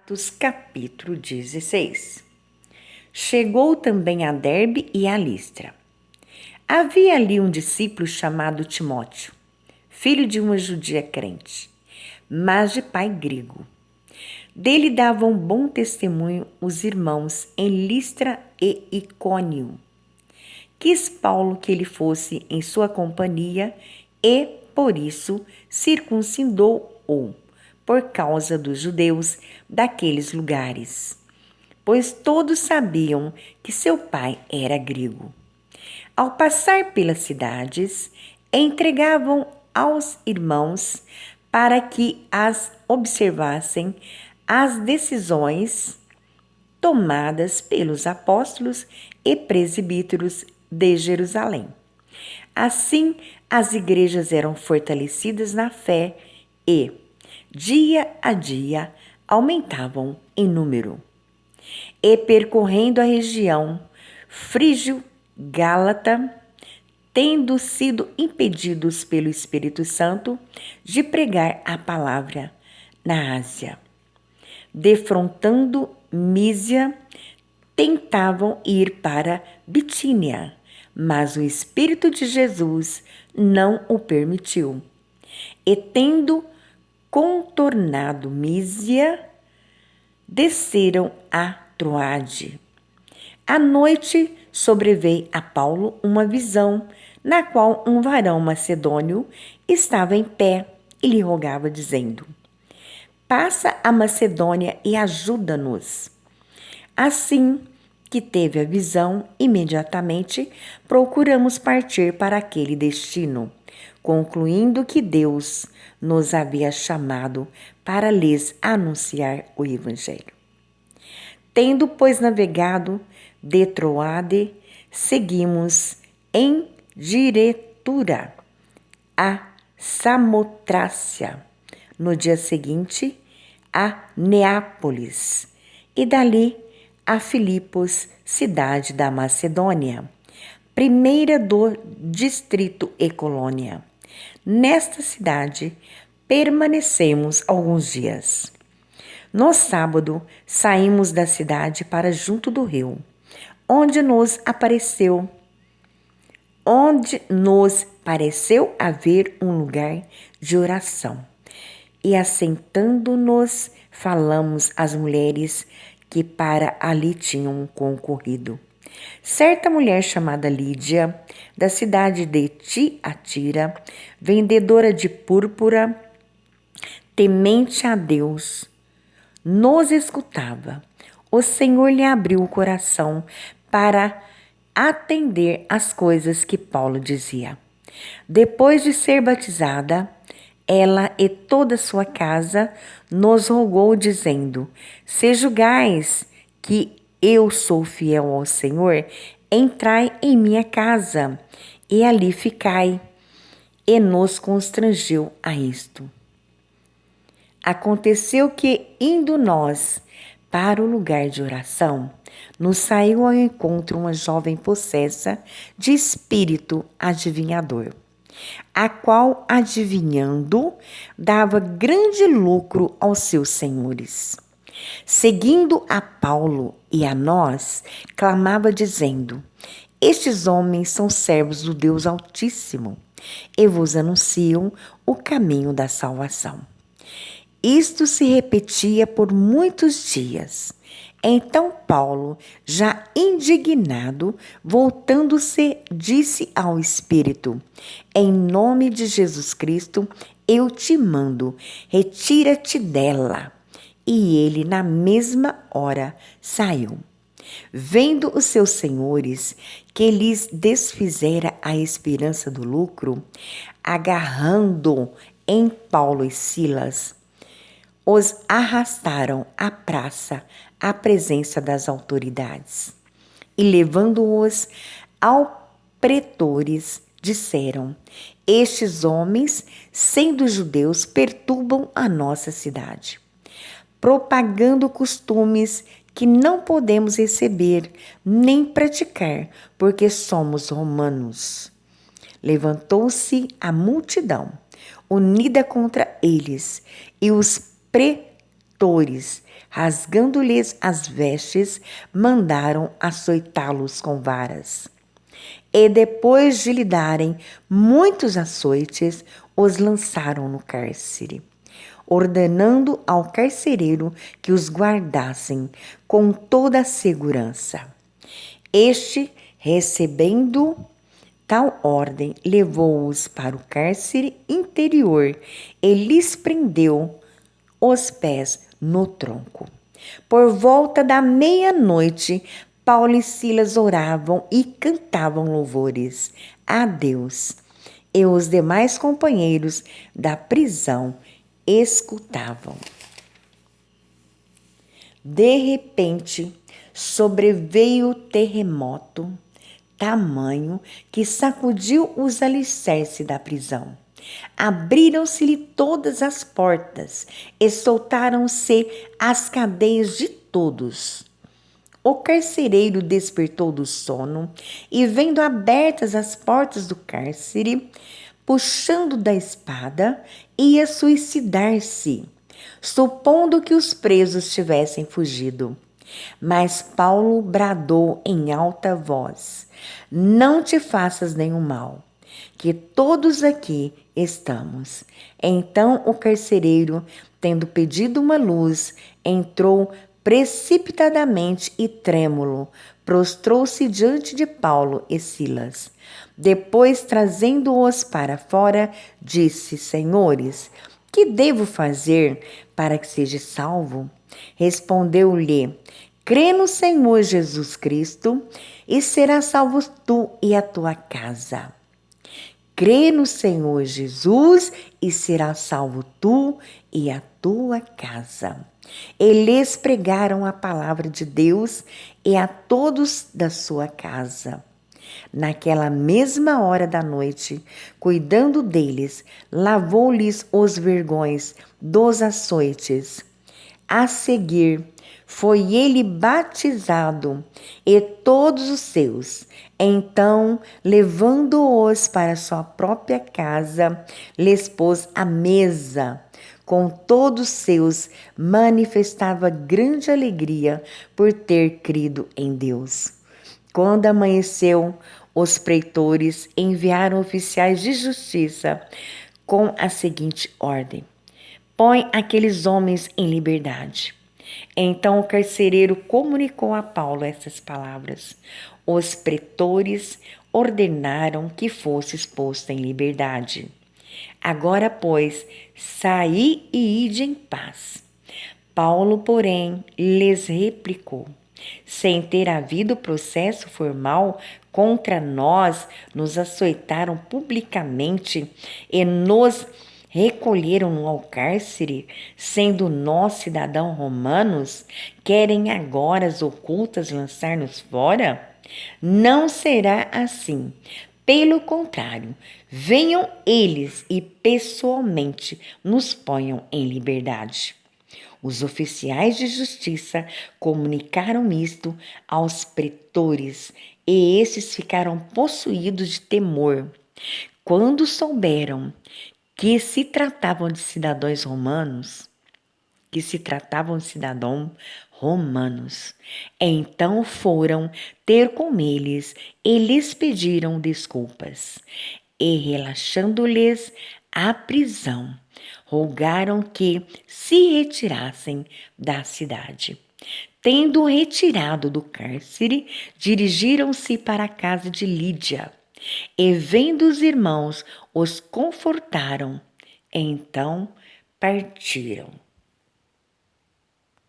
Atos capítulo 16. Chegou também a Derbe e a Listra. Havia ali um discípulo chamado Timóteo, filho de uma judia crente, mas de pai grego. Dele davam bom testemunho os irmãos em Listra e Icônio. Quis Paulo que ele fosse em sua companhia e, por isso, circuncidou-o, por causa dos judeus daqueles lugares, pois todos sabiam que seu pai era grego. Ao passar pelas cidades, entregavam aos irmãos para que as observassem as decisões tomadas pelos apóstolos e presbíteros de Jerusalém. Assim, as igrejas eram fortalecidas na fé e, dia a dia, aumentavam em número. E percorrendo a região frígio-gálata, tendo sido impedidos pelo Espírito Santo de pregar a palavra na Ásia, defrontando Mísia, tentavam ir para Bitínia, mas o Espírito de Jesus não o permitiu. E tendo contornado Mísia, desceram a Troade. À noite sobreveio a Paulo uma visão, na qual um varão macedônio estava em pé e lhe rogava, dizendo: passa a Macedônia e ajuda-nos. Assim que teve a visão, imediatamente procuramos partir para aquele destino, concluindo que Deus nos havia chamado para lhes anunciar o Evangelho. Tendo, pois, navegado de Troade, seguimos em diretura a Samotrácia. No dia seguinte, a Neápolis, e dali a Filipos, cidade da Macedônia, primeira do distrito e colônia. Nesta cidade permanecemos alguns dias. No sábado, saímos da cidade para junto do rio, onde nos pareceu haver um lugar de oração. E assentando-nos, falamos às mulheres que para ali tinham concorrido. Certa mulher chamada Lídia, da cidade de Tiatira, vendedora de púrpura, temente a Deus, nos escutava. O Senhor lhe abriu o coração para atender às coisas que Paulo dizia. Depois de ser batizada, ela e toda a sua casa nos rogou, dizendo: se julgais que eu sou fiel ao Senhor, entrai em minha casa e ali ficai. E nos constrangeu a isto. Aconteceu que, indo nós para o lugar de oração, nos saiu ao encontro uma jovem possessa de espírito adivinhador, a qual, adivinhando, dava grande lucro aos seus senhores. Seguindo a Paulo e a nós, clamava dizendo: estes homens são servos do Deus Altíssimo e vos anunciam o caminho da salvação. Isto se repetia por muitos dias. Então Paulo, já indignado, voltando-se, disse ao Espírito: em nome de Jesus Cristo, eu te mando, retira-te dela. E ele, na mesma hora, saiu. Vendo os seus senhores que lhes desfizera a esperança do lucro, agarrando em Paulo e Silas, os arrastaram à praça à presença das autoridades. E levando-os ao pretores, disseram: estes homens, sendo judeus, perturbam a nossa cidade, propagando costumes que não podemos receber nem praticar, porque somos romanos. Levantou-se a multidão, unida contra eles, e os pretores rasgando-lhes as vestes, mandaram açoitá-los com varas. E depois de lhe darem muitos açoites, os lançaram no cárcere, ordenando ao carcereiro que os guardassem com toda a segurança. Este, recebendo tal ordem, levou-os para o cárcere interior e lhes prendeu os pés no tronco. Por volta da meia-noite, Paulo e Silas oravam e cantavam louvores a Deus, e os demais companheiros da prisão escutavam. De repente, sobreveio terremoto tamanho que sacudiu os alicerces da prisão. Abriram-se-lhe todas as portas e soltaram-se as cadeias de todos. O carcereiro despertou do sono e, vendo abertas as portas do cárcere, puxando da espada, ia suicidar-se, supondo que os presos tivessem fugido. Mas Paulo bradou em alta voz: não te faças nenhum mal, que todos aqui estamos. Então o carcereiro, tendo pedido uma luz, entrou precipitadamente e trêmulo, prostrou-se diante de Paulo e Silas. Depois, trazendo-os para fora, disse: Senhores, que devo fazer para que seja salvo? Respondeu-lhe: crê no Senhor Jesus Cristo e serás salvo tu e a tua casa. Crê no Senhor Jesus e serás salvo tu e a tua casa. Eles pregaram a palavra de Deus e a todos da sua casa. Naquela mesma hora da noite, cuidando deles, lavou-lhes os vergões dos açoites. A seguir, foi ele batizado e todos os seus. Então, levando-os para sua própria casa, lhes pôs à mesa. Com todos seus, manifestava grande alegria por ter crido em Deus. Quando amanheceu, os pretores enviaram oficiais de justiça com a seguinte ordem: põe aqueles homens em liberdade. Então o carcereiro comunicou a Paulo essas palavras. Os pretores ordenaram que fosse exposto em liberdade. Agora, pois, saí e ide em paz. Paulo, porém, lhes replicou: sem ter havido processo formal contra nós, nos açoitaram publicamente e nos recolheram ao cárcere, sendo nós cidadãos romanos, querem agora as ocultas lançar-nos fora? Não será assim. Pelo contrário, venham eles e pessoalmente nos ponham em liberdade. Os oficiais de justiça comunicaram isto aos pretores e estes ficaram possuídos de temor. Quando souberam que se tratavam de cidadãos romanos, então foram ter com eles e lhes pediram desculpas. E relaxando-lhes a prisão, rogaram que se retirassem da cidade. Tendo retirado do cárcere, dirigiram-se para a casa de Lídia. E vendo os irmãos, os confortaram. Então partiram.